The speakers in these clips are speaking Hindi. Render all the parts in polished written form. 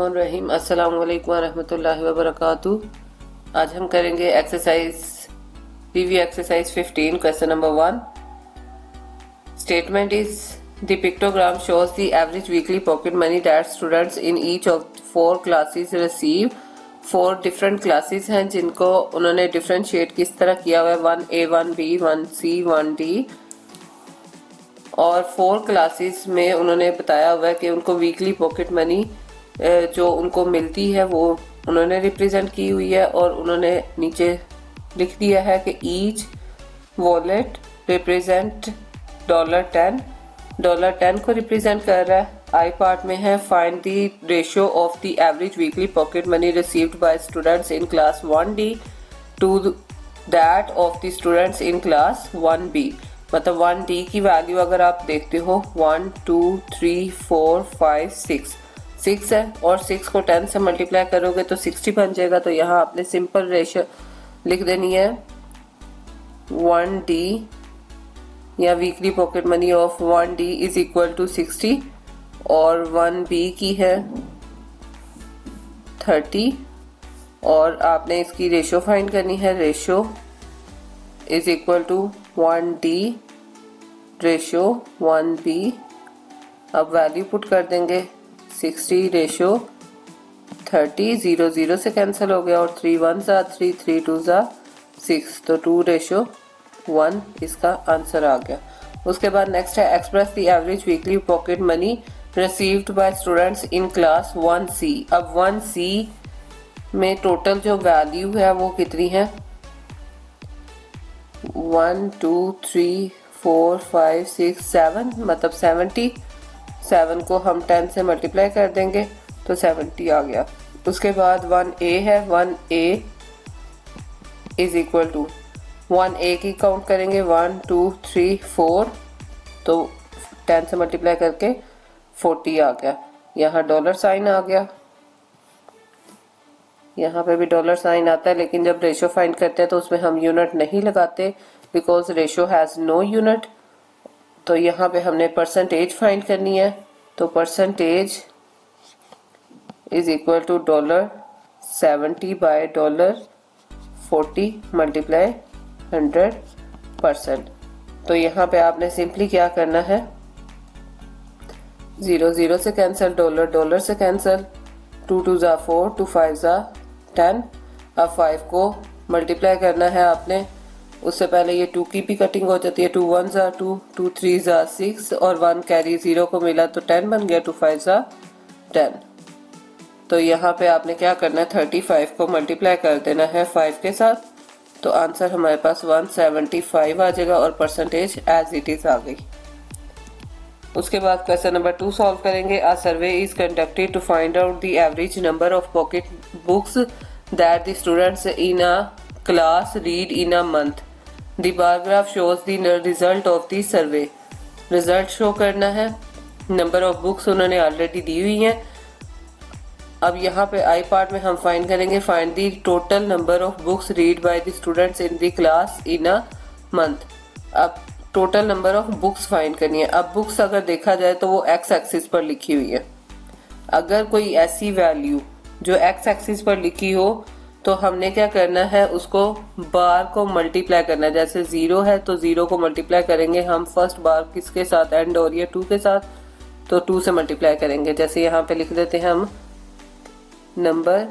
बिस्मिल्लाहिर्रहमानिर्रहीम। अस्सलाम वालेकुम रहमतुल्लाहि व बरकातुहू। आज हम करेंगे review exercise 15 question number 1। Statement is the pictogram shows the average weekly pocket money that students in each of 4 classes receive. 4 different classes हैं जिनको उन्होंने डिफरेंशिएट किस तरह किया हुआ है, 1A 1B 1C 1D, और 4 क्लासेस में उन्होंने बताया हुआ है कि उनको वीकली पॉकेट मनी जो उनको मिलती है वो उन्होंने रिप्रेजेंट की हुई है, और उन्होंने नीचे लिख दिया है कि ईच वॉलेट रिप्रेजेंट $10। $10 को रिप्रेजेंट कर रहा है। आई पार्ट में है find the ratio of the average weekly pocket money received by students in class 1D to that of the students in class 1B। मतलब 1D की वैल्यू अगर आप देखते हो 1 2 3 4 5 6 है, और 6 को 10 से मल्टीप्लाई करोगे तो 60 बन जाएगा। तो यहाँ आपने सिंपल रेशियो लिख देनी है 1D या weekly pocket money of 1D is equal to 60, और 1B की है 30, और आपने इसकी रेशियो फाइंड करनी है। Ratio is equal to 1D ratio 1B। अब वैल्यू पुट कर देंगे 60 रेशियो 30, 0 0 से कैंसिल हो गया, और 3 1 ज़ा 3 3 2 ज़ा 6, तो 2 रेशियो 1 इसका आंसर आ गया। उसके बाद नेक्स्ट है express the average weekly pocket money received by students in class 1C। अब 1C में टोटल जो वैल्यू है वो कितनी है, 1 2 3 4 5 6 7, मतलब 70। 7 को हम 10 से मल्टीप्लाई कर देंगे तो 70 आ गया। उसके बाद 1A है, 1A is equal to 1A की काउंट करेंगे 1 2 3 4, तो 10 से मल्टीप्लाई करके 40 आ गया। यहाँ डॉलर साइन आ गया, यहाँ पे भी डॉलर साइन आता है, लेकिन जब रेशियो फाइंड करते हैं तो उसमें हम यूनिट नहीं लगाते because ratio has no unit. तो यहाँ पे हमने परसेंटेज फाइंड करनी है, तो percentage is equal to $70 by $40 multiply 100%। तो यहाँ पे आपने सिंपली क्या करना है, 0 0 से कैंसिल, डॉलर से कैंसिल, 2 2 ज़ा 4 2 5 ज़ा 10। अब 5 को मल्टीप्लाई करना है आपने, उससे पहले ये 2 की भी कटिंग हो जाती है, 2 1 ज़ा 2 2 3 ज़ा 6, और 1 कैरी 0 को मिला तो 10 बन गया, 2 5 ज़ा 10। तो यहाँ पे आपने क्या करना है, 35 को मल्टीप्लाई कर देना है 5 के साथ, तो आंसर हमारे पास 175 आ जाएगा, और परसेंटेज एज इट इज आ गई। उसके बाद क्वेश्चन नंबर 2 सॉल्व करेंगे। A survey is conducted to find out the average number of pocket books that the students in a class read in a month. The bar graph shows the result of the survey. Result show करना है, नंबर ऑफ बुक्स उन्होंने ऑलरेडी दी हुई हैं। अब यहाँ पे आई पार्ट में हम फाइंड करेंगे find the total number of books read by the students in the class in a month. अब total number of books find करनी है। अब बुक्स अगर देखा जाए तो वो एक्स एक्सिस पर लिखी हुई है। अगर कोई ऐसी वैल्यू जो एक्स एक्सिस पर लिखी हो तो हमने क्या करना है, उसको बार को मल्टीप्लाई करना है। जैसे 0 है तो 0 को मल्टीप्लाई करेंगे हम फर्स्ट बार किसके साथ, एंड और ये 2 के साथ, तो 2 से मल्टीप्लाई करेंगे। जैसे यहाँ पे लिख देते हैं हम number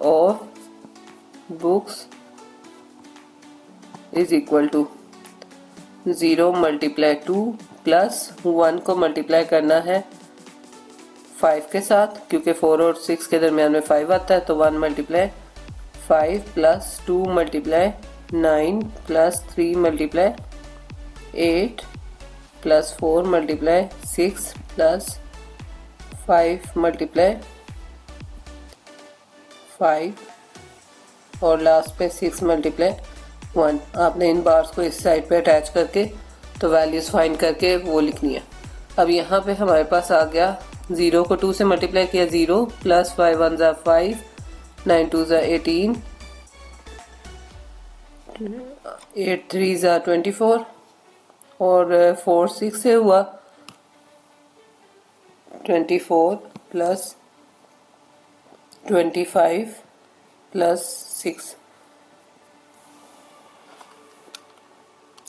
of books is equal to 0 multiply 2 plus 1 को मल्टीप्लाई करना है 5 के साथ, क्योंकि 4 और 6 के दरमियान में 5 आता है, तो 1 multiply 5 plus 2 multiply 9 plus 3 multiply 8 plus 4 multiply 6 plus 5 multiply 5 और लास्ट पे 6 मल्टीप्लाई 1। आपने इन बार्स को इस साइड पे अटैच करके तो वैल्यूज फाइंड करके वो लिखनी है। अब यहाँ पे हमारे पास आ गया 0 को 2 से मल्टीप्लाई किया 0 प्लस 5 1 ज़ा 5 9 2 ज़ा 18 8 3 ज़ा 24, और 4 6 से हुआ 24 प्लस 25 प्लस 6।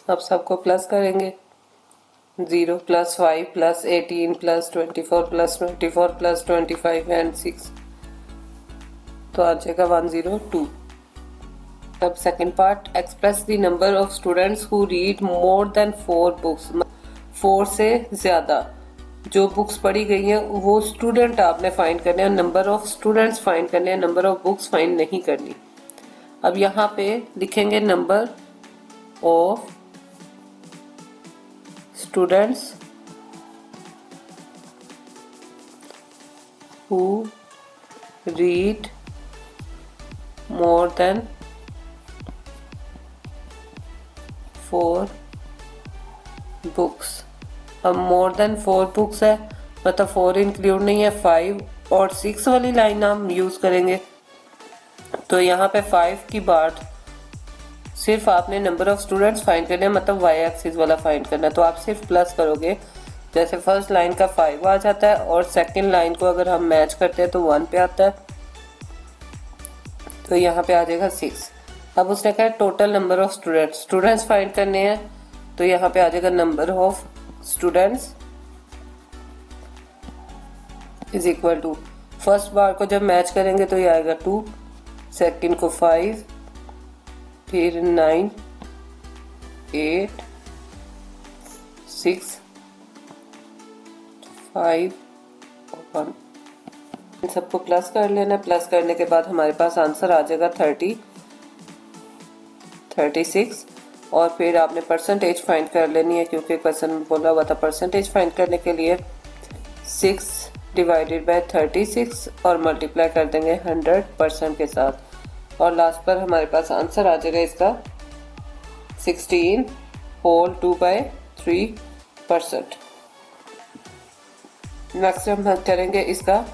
अब सबको प्लस करेंगे। 0 plus 5 plus 18 plus 24 plus 24 plus 25 and 6, तो आ जाएगा 102। अब second part, express the number of students who read more than 4 books. 4 से ज्यादा जो बुक्स पढ़ी गई हैं वो स्टूडेंट आपने फाइंड करने हैं, नंबर ऑफ स्टूडेंट्स फाइंड करने हैं, नंबर ऑफ बुक्स फाइंड नहीं करनी। अब यहाँ पे लिखेंगे number of students who read more than 4 books. अब मोर देन 4 बुक्स है मतलब 4 इंक्लूड नहीं है, 5 और 6 वाली लाइन हम यूज करेंगे। तो यहाँ पे 5 की बात सिर्फ आपने नंबर ऑफ स्टूडेंट्स फाइंड करने, मतलब वाई एक्सिस वाला फाइंड करना, तो आप सिर्फ प्लस करोगे। जैसे फर्स्ट लाइन का 5 आ जाता है और सेकंड लाइन को अगर हम मैच करते हैं तो 1 पे आता है, तो यहाँ पे आ जाएगा 6। अब उसने कहा total number of students find करने हैं, तो यहाँ पे आ जाएगा number of students is equal to, first bar को जब मैच करेंगे तो ये आएगा 2, सेकंड को 5, फिर 9, 8, 6, 5 और 1। इन सबको प्लस कर लेना। प्लस करने के बाद हमारे पास आंसर आ जाएगा 36। और फिर आपने परसेंटेज फाइंड कर लेनी है, क्योंकि क्वेश्चन में बोला हुआ था परसेंटेज फाइंड करने के लिए 6 डिवाइडेड बाय 36 और मल्टीप्लाई कर देंगे 100% के साथ, और लास्ट पर हमारे पास आंसर आ जाएगा इसका 16 होल 2/3%। नेक्स्ट हम करेंगे इसका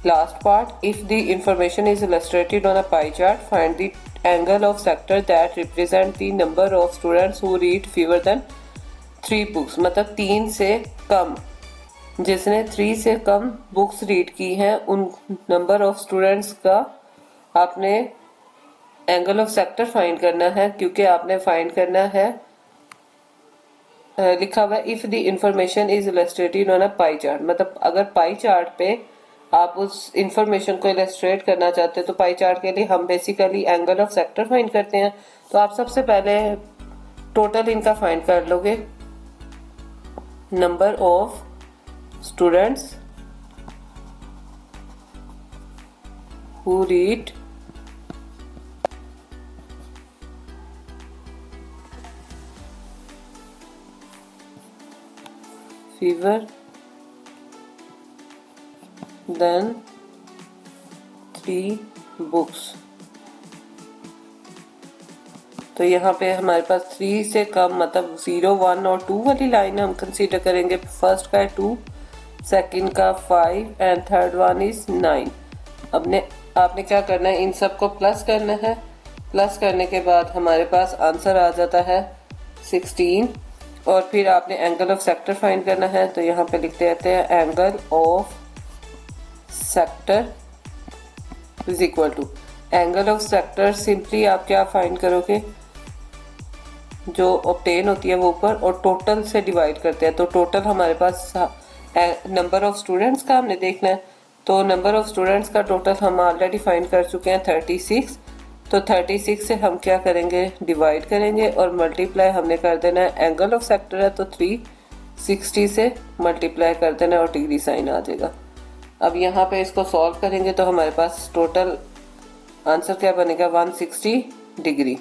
last part, if the information is illustrated on a pie chart find the angle of sector that represent the number of students who read fewer than 3 books। मतलब 3 से कम, जिसने 3 से कम बुक्स रीड की हैं उन नंबर ऑफ स्टूडेंट्स का आपने एंगल ऑफ सेक्टर फाइंड करना है, क्योंकि आपने फाइंड करना है लिखा हुआ if the information is illustrated on a pie chart. मतलब अगर पाई चार्ट पे आप उस इंफॉर्मेशन को इलस्ट्रेट करना चाहते हैं तो पाई चार्ट के लिए हम basically angle of sector find करते हैं। तो आप सबसे पहले टोटल इनका फाइंड कर लोगे, number of students who read fewer than 3 books. तो यहाँ पे हमारे पास 3 से कम मतलब 0, 1 और 2 वाली लाइन हम कंसीडर करेंगे। फर्स्ट का है 2, सेकंड का 5 एंड थर्ड वन इज 9। आपने क्या करना है, इन सबको प्लस करना है। प्लस करने के बाद हमारे पास आंसर आ जाता है 16, और फिर आपने एंगल ऑफ सेक्टर फाइंड करना है। तो यहाँ पे लिखते रहते हैं angle of sector is equal to, angle of sector simply आप क्या फाइंड करोगे, जो ऑब्टेन होती है वो ऊपर और टोटल से डिवाइड करते हैं। तो टोटल हमारे पास नंबर ऑफ स्टूडेंट्स का हमने देखना है, तो नंबर ऑफ स्टूडेंट्स का टोटल हम ऑलरेडी फाइंड कर चुके हैं 36। तो 36 से हम क्या करेंगे, डिवाइड करेंगे और मल्टीप्लाई हमने कर देना है, एंगल ऑफ सेक्टर है तो 360 से मल्टीप्लाई कर देना है और डिग्री साइन आ जाएगा। अब यहाँ पे इसको सॉल्व करेंगे तो हमारे पास टोटल आंसर क्या बनेगा, 160 डिग्री।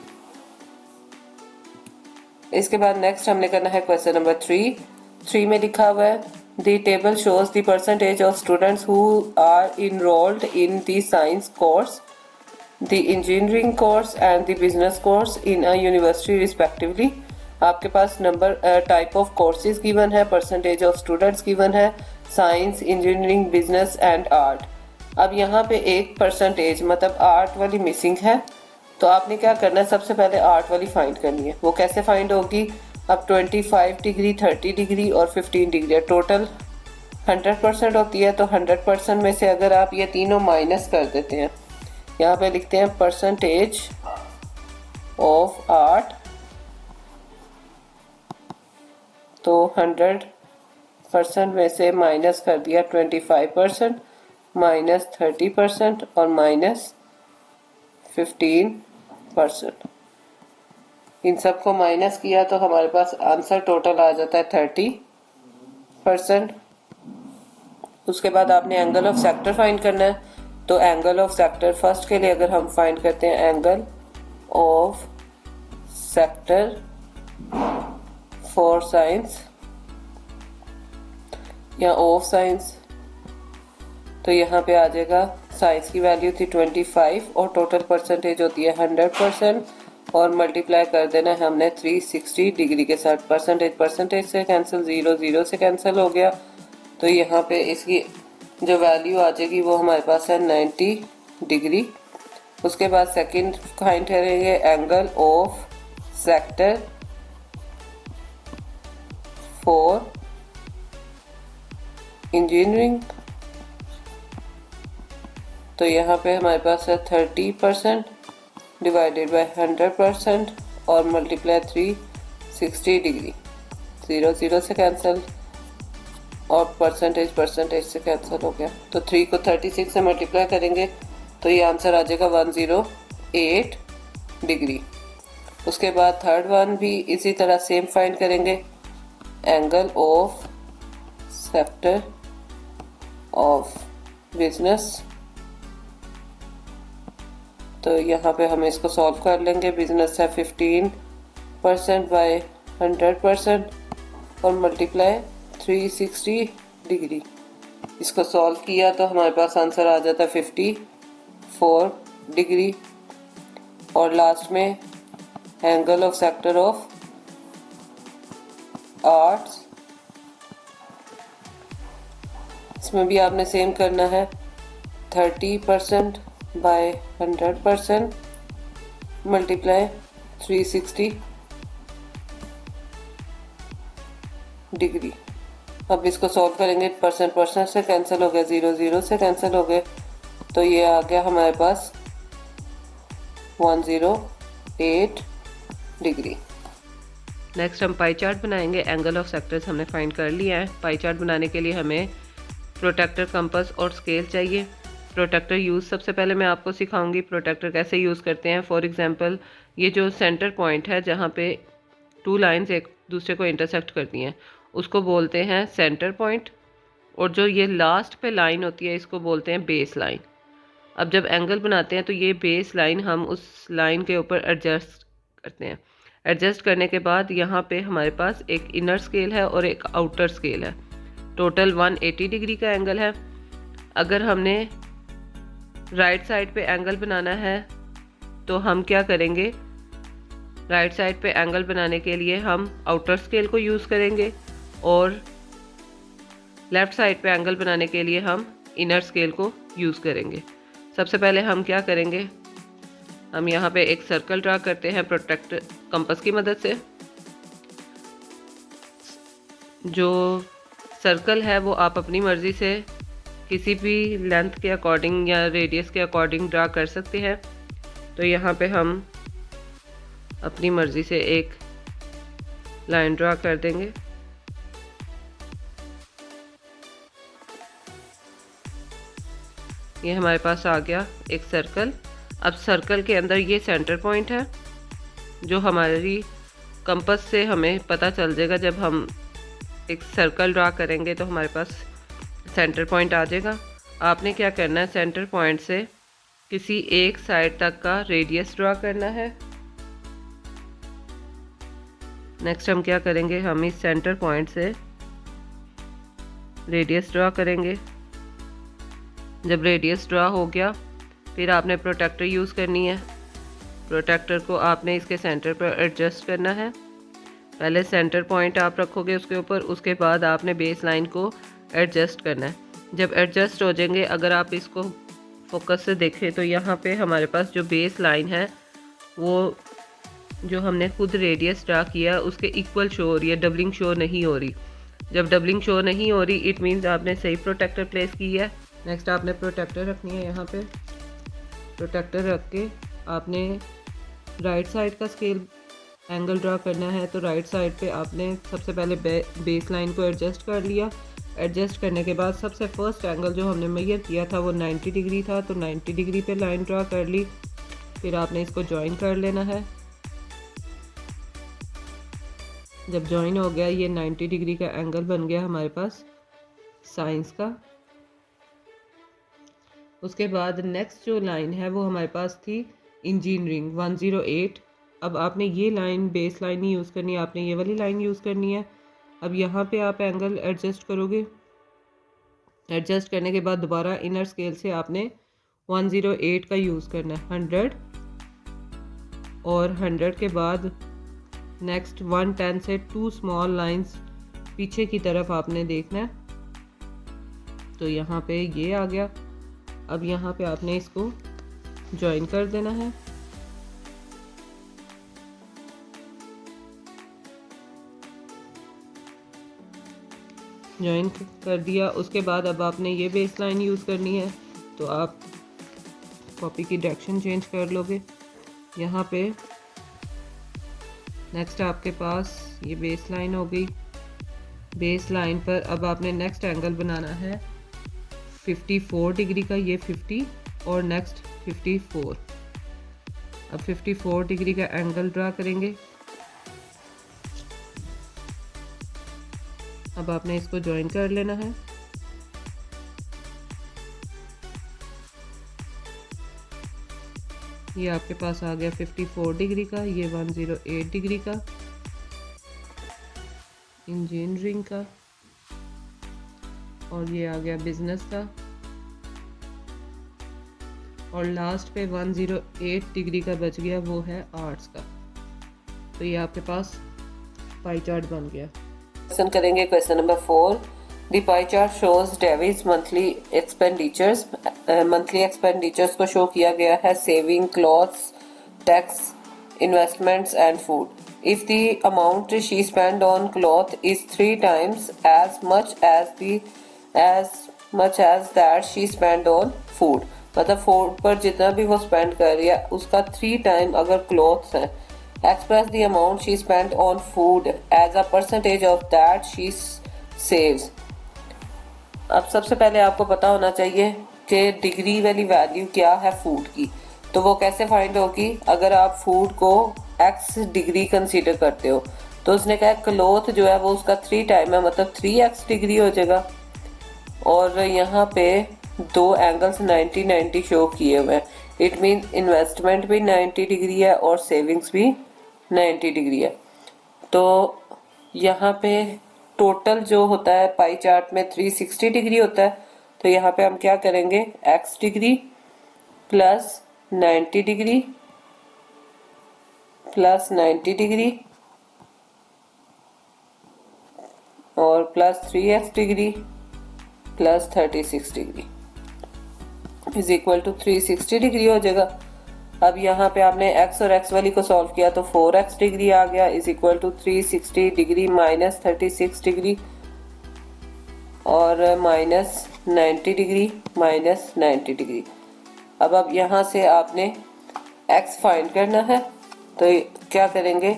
इसके बाद नेक्स्ट हमने करना है क्वेश्चन नंबर 3 में लिखा हुआ है the table shows the percentage of students who are enrolled in the science course, the engineering course and the business course in a university respectively. आपके पास number type of courses given है, परसेंटेज ऑफ स्टूडेंट्स गिवन है, science, engineering, business and art. अब यहाँ पे एक परसेंटेज मतलब आर्ट वाली मिसिंग है, तो आपने क्या करना है, सबसे पहले आर्ट वाली फाइंड करनी है। वो कैसे फाइंड होगी, अब 25 डिग्री, 30 डिग्री और 15 डिग्री टोटल 100% होती है, तो 100% में से अगर आप ये तीनों माइनस कर देते हैं, यहाँ पे लिखते हैं परसेंटेज ऑफ 8, तो 100% में से माइनस कर दिया 25%, माइनस 30% और माइनस 15%। इन सबको माइनस किया तो हमारे पास आंसर टोटल आ जाता है 30%। उसके बाद आपने एंगल ऑफ सेक्टर फाइंड करना है, तो एंगल ऑफ सेक्टर फर्स्ट के लिए अगर हम फाइंड करते हैं angle of sector for science या ऑफ साइंस, तो यहाँ पे आ जाएगा साइंस की वैल्यू थी 25 और टोटल परसेंटेज होती है 100% और मल्टीप्लाई कर देना है हमने 360 डिग्री के साथ। परसेंटेज से कैंसिल, 0 से कैंसिल हो गया, तो यहाँ पे इसकी जो वैल्यू आ जाएगी वो हमारे पास है 90 डिग्री। उसके बाद सेकंड फाइंड करेंगे angle of sector for engineering, तो यहाँ पे हमारे पास है 30% डिवाइडेड बाय 100% और मल्टीप्लाई 360 डिग्री। 0 से कैंसिल और परसेंटेज से कैंसिल हो गया, तो 3 को 36 से मल्टीप्लाई करेंगे तो ये आंसर आ जाएगा 108 डिग्री। उसके बाद थर्ड वन भी इसी तरह सेम फाइंड करेंगे, angle of sector of business, तो यहाँ पे हम इसको सॉल्व कर लेंगे। बिजनेस है 15% बाय 100% और मल्टीप्लाई 360 डिग्री। इसको सॉल्व किया तो हमारे पास आंसर आ जाता है 54 डिग्री। और लास्ट में angle of sector of arts, इसमें भी आपने सेम करना है 30% बाय 100% मल्टीप्लाई 360 डिग्री। अब इसको सॉल्व करेंगे, परसेंट से कैंसिल हो गया, 0 से कैंसिल हो गए, तो ये आ गया हमारे पास 108 डिग्री। नेक्स्ट हम पाई चार्ट बनाएंगे। एंगल ऑफ सेक्टर्स हमने फाइंड कर लिया है। पाई चार्ट बनाने के लिए हमें प्रोट्रैक्टर, कंपास और स्केल चाहिए। प्रोट्रैक्टर यूज़ सबसे पहले मैं आपको सिखाऊंगी प्रोट्रैक्टर कैसे यूज़ करते हैं। फॉर एग्जांपल ये जो सेंटर पॉइंट है जहाँ पे 2 लाइंस एक दूसरे को इंटरसेक्ट करती हैं उसको बोलते हैं सेंटर पॉइंट, और जो ये लास्ट पे लाइन होती है इसको बोलते हैं बेस लाइन। अब जब एंगल बनाते हैं तो ये बेस लाइन हम उस लाइन के ऊपर एडजस्ट करते हैं। एडजस्ट करने के बाद यहाँ पे हमारे पास एक इनर स्केल है और एक आउटर स्केल है। टोटल 180 डिग्री का एंगल है। अगर हमने राइट साइड पे एंगल बनाना है तो हम क्या करेंगे, राइट साइड पे एंगल बनाने के लिए हम आउटर स्केल को यूज़ करेंगे और लेफ़्ट साइड पे एंगल बनाने के लिए हम इनर स्केल को यूज़ करेंगे। सबसे पहले हम क्या करेंगे, हम यहाँ पे एक सर्कल ड्रा करते हैं प्रोट्रैक्टर कंपास की मदद से। जो सर्कल है वो आप अपनी मर्ज़ी से किसी भी लेंथ के अकॉर्डिंग या रेडियस के अकॉर्डिंग ड्रा कर सकते हैं। तो यहाँ पे हम अपनी मर्ज़ी से एक लाइन ड्रा कर देंगे। ये हमारे पास आ गया एक सर्कल। अब सर्कल के अंदर ये सेंटर पॉइंट है जो हमारी कंपास से हमें पता चल जाएगा। जब हम एक सर्कल ड्रा करेंगे तो हमारे पास सेंटर पॉइंट आ जाएगा। आपने क्या करना है, सेंटर पॉइंट से किसी एक साइड तक का रेडियस ड्रा करना है। नेक्स्ट हम क्या करेंगे, हम इस सेंटर पॉइंट से रेडियस ड्रा करेंगे। जब रेडियस ड्रा हो गया फिर आपने प्रोट्रैक्टर यूज़ करनी है। प्रोट्रैक्टर को आपने इसके सेंटर पर एडजस्ट करना है। पहले सेंटर पॉइंट आप रखोगे उसके ऊपर, उसके बाद आपने बेस लाइन को एडजस्ट करना है। जब एडजस्ट हो जाएंगे, अगर आप इसको फोकस से देखें तो यहाँ पे हमारे पास जो बेस लाइन है वो जो हमने खुद रेडियस ड्रा किया उसके इक्वल शो हो रही है, डबलिंग शो नहीं हो रही। जब डबलिंग शो नहीं हो रही इट मीन्स आपने सही प्रोटेक्टर प्लेस की है। नेक्स्ट आपने प्रोटेक्टर रखनी है। यहाँ पे प्रोटेक्टर रख के आपने राइट साइड का स्केल एंगल ड्रा करना है। तो राइट साइड पे आपने सबसे पहले बेस लाइन को एडजस्ट कर लिया। एडजस्ट करने के बाद सबसे फर्स्ट एंगल जो हमने मेजर किया था वो 90 डिग्री था, तो 90 डिग्री पे लाइन ड्रा कर ली। फिर आपने इसको ज्वाइन कर लेना है। जब ज्वाइन हो गया ये 90 डिग्री का एंगल बन गया हमारे पास साइंस का। उसके बाद नेक्स्ट जो लाइन है वो हमारे पास थी इंजीनियरिंग 108। अब आपने ये लाइन बेस लाइन ही यूज़ करनी है, आपने ये वाली लाइन यूज़ करनी है। अब यहाँ पे आप एंगल एडजस्ट करोगे। एडजस्ट करने के बाद दोबारा इनर स्केल से आपने 108 का यूज़ करना है 100, और 100 के बाद नेक्स्ट 110 से 2 स्मॉल लाइंस पीछे की तरफ आपने देखना है। तो यहाँ पे ये आ गया। अब यहाँ पे आपने इसको ज्वाइन कर देना है। ज्वाइन कर दिया। उसके बाद अब आपने ये बेस लाइन यूज़ करनी है। तो आप कॉपी की डायरेक्शन चेंज कर लोगे। यहाँ पे नेक्स्ट आपके पास ये बेस लाइन हो गई। बेस लाइन पर अब आपने नेक्स्ट एंगल बनाना है 54 डिग्री का, ये 50 और नेक्स्ट 54। अब 54 डिग्री का एंगल ड्रा करेंगे। अब आपने इसको ज्वाइन कर लेना है। ये आपके पास आ गया 54 डिग्री का, ये 108 डिग्री का इंजीनियरिंग का, और ये आ गया बिजनेस का, और लास्ट पे 108 डिग्री का बच गया वो है आर्ट्स का। तो ये आपके पास पाई चार्ट बन गया। क्वेश्चन करेंगे question number 4। The pie chart shows David's monthly expenditures. Monthly expenditures को शो किया गया है saving, clothes, tax, investments and food. If the amount she spent on cloth is 3 times as much as that she spent on food, मतलब फूड पर जितना भी वो स्पेंड कर रही है उसका 3 टाइम अगर क्लॉथ्स हैं। Express the amount she spent on food as a percentage of that she saves. अब सबसे पहले आपको पता होना चाहिए कि डिग्री वाली वैल्यू क्या है फूड की। तो वो कैसे फाइंड होगी? अगर आप फूड को x डिग्री कंसीडर करते हो तो उसने कहा क्लॉथ जो है वो उसका 3 टाइम है, मतलब 3x डिग्री हो जाएगा। और यहाँ पे 2 एंगल्स 90-90 शो किए हुए हैं। इट मीन इन्वेस्टमेंट भी 90 डिग्री है और सेविंग्स भी 90 डिग्री है। तो यहाँ पे टोटल जो होता है पाई चार्ट में 360 डिग्री होता है। तो यहाँ पे हम क्या करेंगे, x degree plus 90 degree plus 90 degree और plus 3x degree plus 36 degree is equal to 360 degree हो जाएगा। अब यहाँ पे आपने x और x वाली को सॉल्व किया तो 4x डिग्री आ गया is equal to 360 degree minus 36 degree और माइनस 90 डिग्री माइनस 90 डिग्री। अब यहाँ से आपने x फाइंड करना है। तो क्या करेंगे,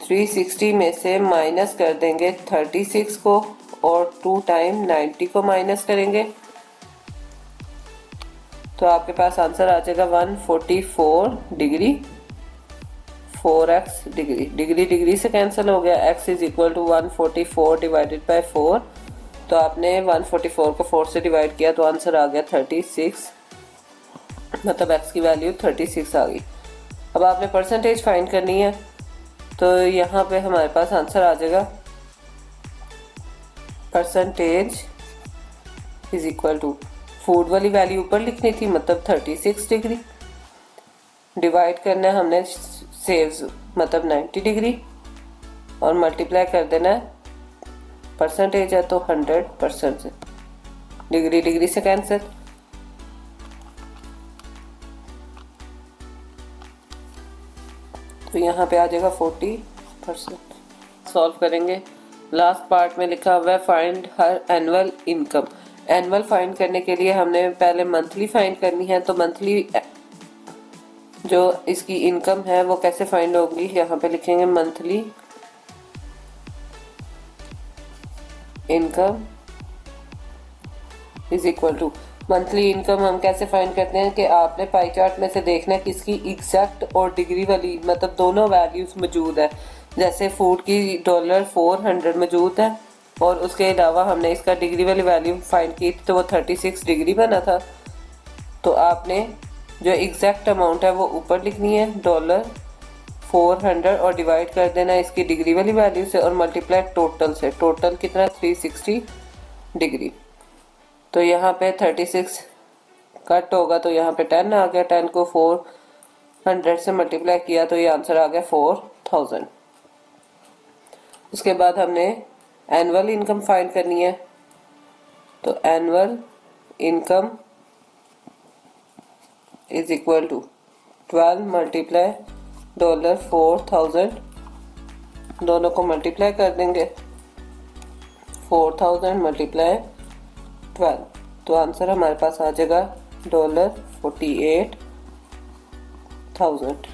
360 में से माइनस कर देंगे 36 को और 2 टाइम 90 को माइनस करेंगे तो आपके पास आंसर आ जाएगा 144 degree 4x degree. Degree degree से कैंसिल हो गया। x is equal to 144 divided by 4। तो आपने 144 को 4 से डिवाइड किया तो आंसर आ गया 36, मतलब x की वैल्यू 36 आ गई। अब आपने परसेंटेज फाइंड करनी है। तो यहाँ पे हमारे पास आंसर आ जाएगा percentage is equal to food वाली वैल्यू ऊपर लिखनी थी, मतलब 36 डिग्री डिवाइड करना है हमने सेव्स मतलब 90 डिग्री और मल्टीप्लाई कर देना है परसेंटेज है तो 100% से। डिग्री डिग्री से कैंसिल। तो यहाँ पे आ जाएगा 40%। सॉल्व करेंगे। लास्ट पार्ट में लिखा हुआ है find her annual income. Annual find करने के लिए हमने पहले मंथली फाइंड करनी है, तो मंथली जो इसकी इनकम है वो कैसे फाइंड होगी, यहाँ पे लिखेंगे monthly income is equal to. Monthly income हम कैसे फाइंड करते हैं कि आपने पाई चार्ट में से देखना है किसकी एग्जैक्ट और डिग्री वाली मतलब दोनों वैल्यूज मौजूद है। जैसे फूड की $400 मौजूद है और उसके अलावा हमने इसका डिग्री वाली वैल्यू फाइंड की थी तो वो 36 डिग्री बना था। तो आपने जो एग्जैक्ट अमाउंट है वो ऊपर लिखनी है $400 और डिवाइड कर देना इसकी डिग्री वाली वैल्यू से और मल्टीप्लाई टोटल से। टोटल कितना 360 डिग्री। तो यहाँ पे 36 कट होगा तो यहाँ पे 10 आ गया। 10 को 400 से मल्टीप्लाई किया तो ये आंसर आ गया 4000। उसके बाद हमने एनुअल इनकम फाइंड करनी है। तो annual income is equal to 12 multiply $4000, दोनों को मल्टीप्लाई कर देंगे 4000 मल्टीप्लाई 12 तो आंसर हमारे पास आ जाएगा $48,000।